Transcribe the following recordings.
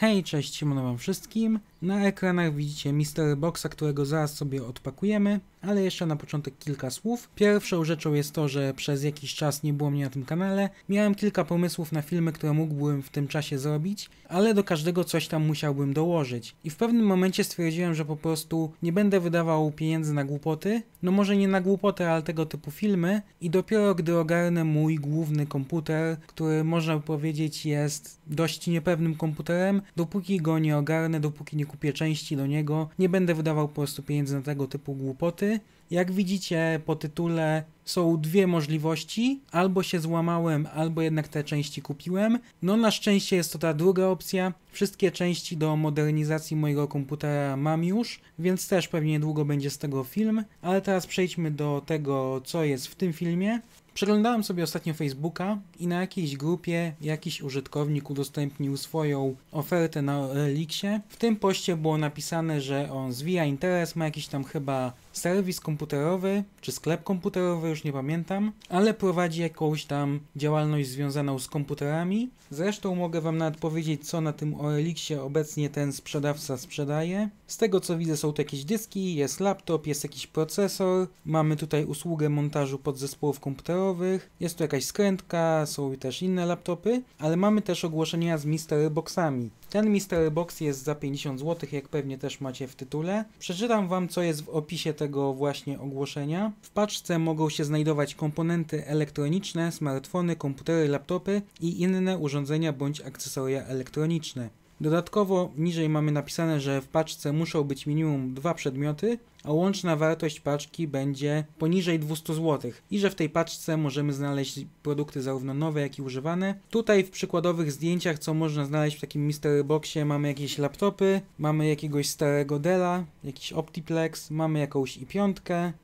Hej, cześć, siemano wam wszystkim. Na ekranach widzicie Mystery Boxa, którego zaraz sobie odpakujemy, ale jeszcze na początek kilka słów. Pierwszą rzeczą jest to, że przez jakiś czas nie było mnie na tym kanale. Miałem kilka pomysłów na filmy, które mógłbym w tym czasie zrobić, ale do każdego coś tam musiałbym dołożyć. I w pewnym momencie stwierdziłem, że po prostu nie będę wydawał pieniędzy na głupoty. No może nie na głupoty, ale tego typu filmy. I dopiero gdy ogarnę mój główny komputer, który można by powiedzieć jest dość niepewnym komputerem, dopóki go nie ogarnę, dopóki nie kupię części do niego, nie będę wydawał po prostu pieniędzy na tego typu głupoty. Jak widzicie po tytule są dwie możliwości, albo się złamałem, albo jednak te części kupiłem. No na szczęście jest to ta druga opcja. Wszystkie części do modernizacji mojego komputera mam już, więc też pewnie niedługo będzie z tego film. Ale teraz przejdźmy do tego, co jest w tym filmie. Przeglądałem sobie ostatnio Facebooka i na jakiejś grupie jakiś użytkownik udostępnił swoją ofertę na Elixie. W tym poście było napisane, że on zwija interes, ma jakiś tam chyba serwis komputerowy, czy sklep komputerowy, już nie pamiętam, ale prowadzi jakąś tam działalność związaną z komputerami. Zresztą mogę wam nawet powiedzieć, co na tym Elixie obecnie ten sprzedawca sprzedaje. Z tego co widzę, są to jakieś dyski, jest laptop, jest jakiś procesor, mamy tutaj usługę montażu podzespołów komputerowych, jest tu jakaś skrętka, są też inne laptopy, ale mamy też ogłoszenia z Mystery Boxami. Ten Mystery Box jest za 50 zł, jak pewnie też macie w tytule. Przeczytam wam, co jest w opisie tego właśnie ogłoszenia. W paczce mogą się znajdować komponenty elektroniczne, smartfony, komputery, laptopy i inne urządzenia bądź akcesoria elektroniczne. Dodatkowo niżej mamy napisane, że w paczce muszą być minimum 2 przedmioty, a łączna wartość paczki będzie poniżej 200 zł i że w tej paczce możemy znaleźć produkty zarówno nowe, jak i używane. Tutaj w przykładowych zdjęciach, co można znaleźć w takim Mystery Boxie, mamy jakieś laptopy, mamy jakiegoś starego Della, jakiś Optiplex, mamy jakąś i5,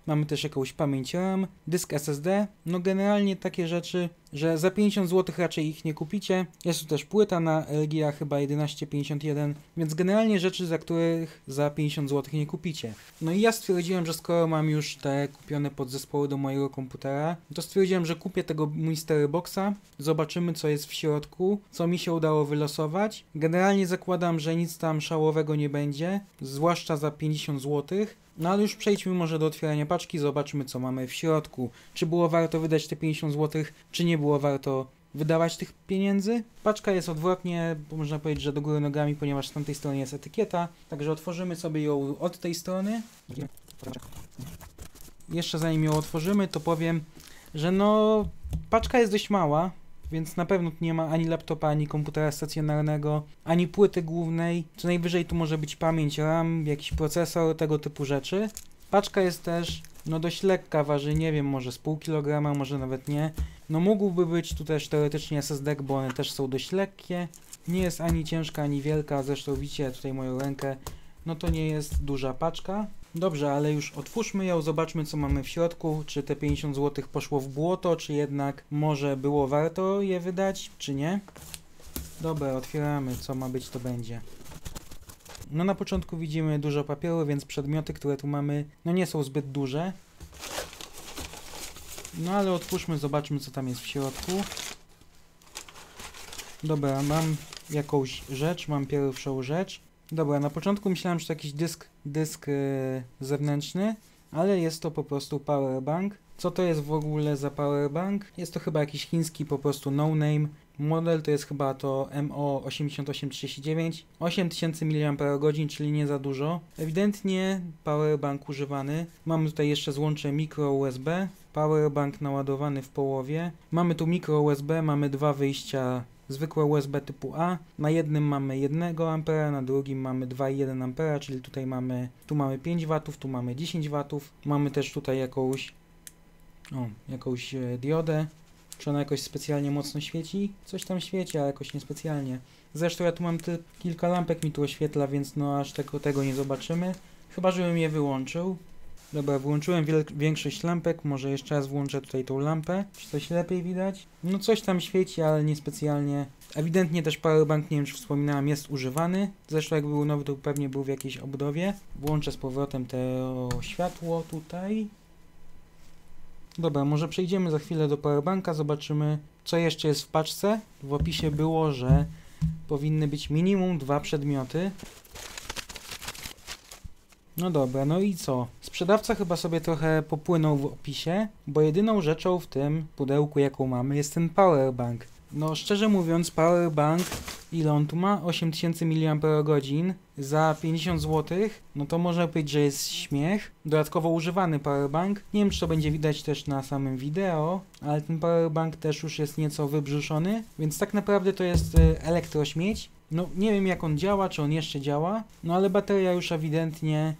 mamy też jakąś pamięć RAM, dysk SSD, no generalnie takie rzeczy, że za 50 zł raczej ich nie kupicie. Jest tu też płyta na LGA chyba 1151, więc generalnie rzeczy, za których za 50 zł nie kupicie. No i ja stwierdziłem, że skoro mam już te kupione podzespoły do mojego komputera, to stwierdziłem, że kupię tego Mystery Boxa, zobaczymy co jest w środku, co mi się udało wylosować. Generalnie zakładam, że nic tam szałowego nie będzie, zwłaszcza za 50 zł. No ale już przejdźmy może do otwierania paczki, zobaczmy co mamy w środku. Czy było warto wydać te 50 zł, czy nie było warto wydawać tych pieniędzy. Paczka jest odwrotnie, bo można powiedzieć, że do góry nogami, ponieważ z tamtej strony jest etykieta. Także otworzymy sobie ją od tej strony. Jeszcze zanim ją otworzymy, to powiem, że no paczka jest dość mała, więc na pewno tu nie ma ani laptopa, ani komputera stacjonarnego, ani płyty głównej. Co najwyżej tu może być pamięć RAM, jakiś procesor, tego typu rzeczy. Paczka jest też no dość lekka, waży nie wiem, może z pół kilograma, może nawet nie. No mógłby być tu też teoretycznie SSD, bo one też są dość lekkie. Nie jest ani ciężka, ani wielka, zresztą widzicie tutaj moją rękę. No to nie jest duża paczka. Dobrze, ale już otwórzmy ją, zobaczmy co mamy w środku, czy te 50 zł poszło w błoto, czy jednak może było warto je wydać, czy nie. Dobra, otwieramy, co ma być to będzie. No na początku widzimy dużo papieru, więc przedmioty, które tu mamy, no nie są zbyt duże. No ale otwórzmy, zobaczmy co tam jest w środku. Dobra, mam jakąś rzecz, mam pierwszą rzecz. Dobra, na początku myślałem, że to jakiś dysk zewnętrzny, ale jest to po prostu powerbank. Co to jest w ogóle za powerbank? Jest to chyba jakiś chiński po prostu no-name. Model to jest chyba to MO8839, 8000 mAh, czyli nie za dużo. Ewidentnie powerbank używany. Mamy tutaj jeszcze złącze micro USB, powerbank naładowany w połowie. Mamy tu micro USB, mamy dwa wyjścia zwykłe USB typu A. Na jednym mamy 1 A, na drugim mamy 2,1 A, czyli tutaj mamy 5 W, tu mamy 10 W. Mamy też tutaj jakąś diodę. Czy ona jakoś specjalnie mocno świeci? Coś tam świeci, ale jakoś niespecjalnie. Zresztą ja tu mam kilka lampek mi tu oświetla, więc no aż tego nie zobaczymy. Chyba, żebym je wyłączył. Dobra, wyłączyłem większość lampek, może jeszcze raz włączę tutaj tą lampę. Czy coś lepiej widać? No coś tam świeci, ale niespecjalnie. Ewidentnie też powerbank, nie wiem czy wspominałem, jest używany. Zresztą jak był nowy, to pewnie był w jakiejś obudowie. Włączę z powrotem to światło tutaj. Dobra, może przejdziemy za chwilę do powerbanka, zobaczymy co jeszcze jest w paczce. W opisie było, że powinny być minimum 2 przedmioty. No dobra, no i co? Sprzedawca chyba sobie trochę popłynął w opisie, bo jedyną rzeczą w tym pudełku, jaką mamy, jest ten powerbank. No szczerze mówiąc, powerbank, ile on tu ma? 8000 mAh za 50 zł, no to można powiedzieć, że jest śmiech. Dodatkowo używany powerbank. Nie wiem, czy to będzie widać też na samym wideo, ale ten powerbank też już jest nieco wybrzuszony, więc tak naprawdę to jest elektrośmieć. No nie wiem, jak on działa, czy on jeszcze działa, no ale bateria już ewidentnie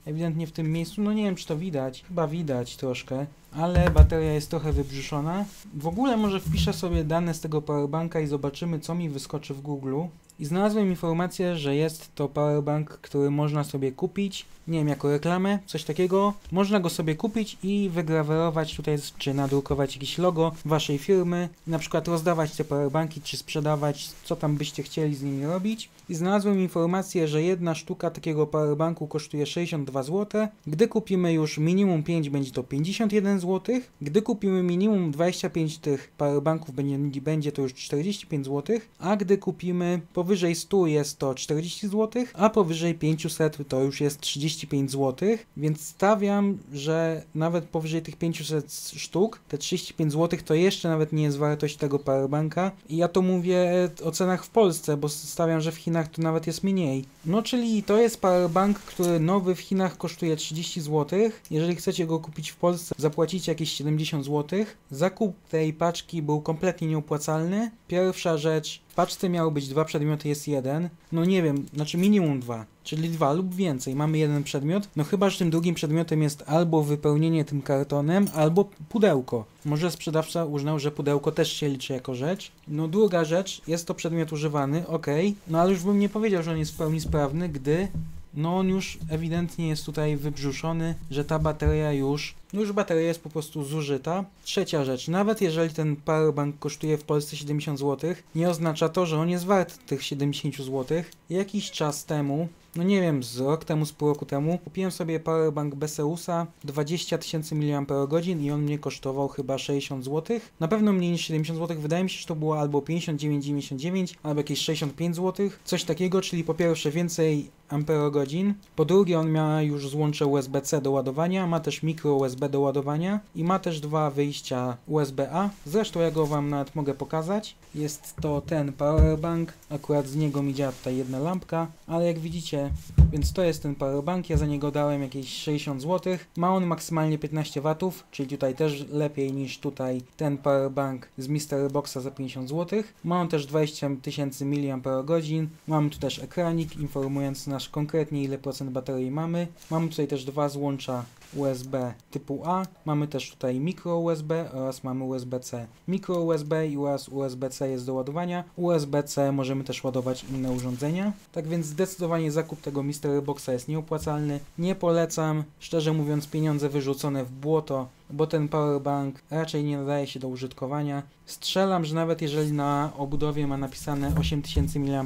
w tym miejscu, no nie wiem, czy to widać, chyba widać troszkę, ale bateria jest trochę wybrzuszona. W ogóle może wpiszę sobie dane z tego powerbanka i zobaczymy, co mi wyskoczy w Google. I znalazłem informację, że jest to powerbank, który można sobie kupić, nie wiem, jako reklamę, coś takiego. Można go sobie kupić i wygrawerować tutaj, czy nadrukować jakieś logo waszej firmy, na przykład rozdawać te powerbanki, czy sprzedawać, co tam byście chcieli z nimi robić. I znalazłem informację, że jedna sztuka takiego powerbanku kosztuje 62 zł. Gdy kupimy już minimum 5, będzie to 51 zł. Gdy kupimy minimum 25 tych powerbanków, będzie to już 45 zł. A gdy kupimy powyżej 100, jest to 40 zł, a powyżej 500 to już jest 35 zł. Więc stawiam, że nawet powyżej tych 500 sztuk, te 35 zł to jeszcze nawet nie jest wartość tego powerbanka. I ja to mówię o cenach w Polsce, bo stawiam, że w Chinach to nawet jest mniej. No czyli to jest powerbank, który nowy w Chinach kosztuje 30 zł. Jeżeli chcecie go kupić w Polsce, zapłacicie jakieś 70 zł. Zakup tej paczki był kompletnie nieopłacalny. Pierwsza rzecz, w paczce miały być 2 przedmioty, jest jeden. No nie wiem, znaczy minimum 2, czyli 2 lub więcej. Mamy jeden przedmiot, no chyba, że tym drugim przedmiotem jest albo wypełnienie tym kartonem, albo pudełko. Może sprzedawca uznał, że pudełko też się liczy jako rzecz. No druga rzecz, jest to przedmiot używany, ok, no ale już bym nie powiedział, że on jest w pełni sprawny, gdy no on już ewidentnie jest tutaj wybrzuszony, że ta bateria już bateria jest po prostu zużyta. Trzecia rzecz, nawet jeżeli ten powerbank kosztuje w Polsce 70 zł, nie oznacza to, że on jest wart tych 70 zł. Jakiś czas temu, no nie wiem, z rok temu, z pół roku temu, kupiłem sobie powerbank Beseusa 20 000 mAh i on mnie kosztował chyba 60 zł. Na pewno mniej niż 70 zł, wydaje mi się, że to było albo 59,99, albo jakieś 65 zł, coś takiego, czyli po pierwsze więcej amperogodzin, po drugie on ma już złącze USB-C do ładowania, ma też mikro USB do ładowania i ma też 2 wyjścia USB-A, zresztą ja go wam nawet mogę pokazać. Jest to ten powerbank, akurat z niego mi działa tutaj jedna lampka, ale jak widzicie, więc to jest ten powerbank, ja za niego dałem jakieś 60 zł, ma on maksymalnie 15 W, czyli tutaj też lepiej niż tutaj ten powerbank z Mystery Boxa za 50 zł, ma on też 20 000 mAh, mamy tu też ekranik informujący nas konkretnie ile procent baterii mamy, mamy tutaj też 2 złącza USB typu A, mamy też tutaj mikro USB oraz mamy USB-C. Mikro USB i oraz USB-C jest do ładowania. USB-C możemy też ładować inne urządzenia. Tak więc zdecydowanie zakup tego Mystery Boxa jest nieopłacalny. Nie polecam, szczerze mówiąc, pieniądze wyrzucone w błoto, bo ten powerbank raczej nie nadaje się do użytkowania. Strzelam, że nawet jeżeli na obudowie ma napisane 8000 mAh,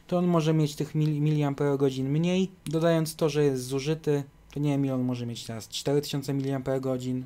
to on może mieć tych mAh mniej, dodając to, że jest zużyty. To nie wiem, ile on może mieć teraz, 4000 mAh,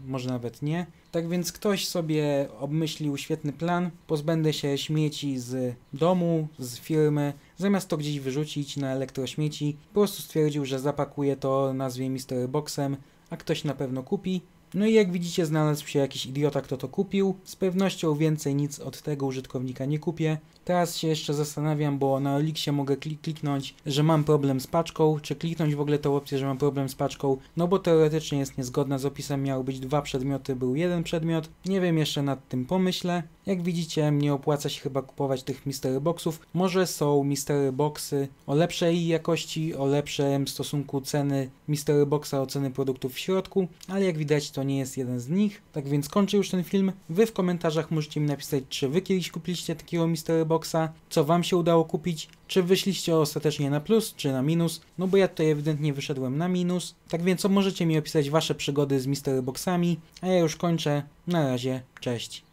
może nawet nie. Tak więc ktoś sobie obmyślił świetny plan, pozbędę się śmieci z domu, z firmy, zamiast to gdzieś wyrzucić na elektrośmieci, po prostu stwierdził, że zapakuje to, nazwie Mystery Boxem, a ktoś na pewno kupi. No i jak widzicie, znalazł się jakiś idiota, kto to kupił. Z pewnością więcej nic od tego użytkownika nie kupię. Teraz się jeszcze zastanawiam, bo na Elixie mogę kliknąć, że mam problem z paczką, czy kliknąć w ogóle tę opcję, że mam problem z paczką, no bo teoretycznie jest niezgodna z opisem, miały być 2 przedmioty, był jeden przedmiot. Nie wiem, jeszcze nad tym pomyślę. Jak widzicie, nie opłaca się chyba kupować tych Mystery Boxów. Może są Mystery Boxy o lepszej jakości, o lepszym stosunku ceny Mystery Boxa o ceny produktów w środku, ale jak widać to nie jest jeden z nich. Tak więc kończę już ten film. Wy w komentarzach możecie mi napisać, czy wy kiedyś kupiliście takiego Mystery Boxa, co wam się udało kupić, czy wyszliście ostatecznie na plus, czy na minus, no bo ja tutaj ewidentnie wyszedłem na minus. Tak więc możecie mi opisać wasze przygody z Mystery Boxami, a ja już kończę. Na razie, cześć.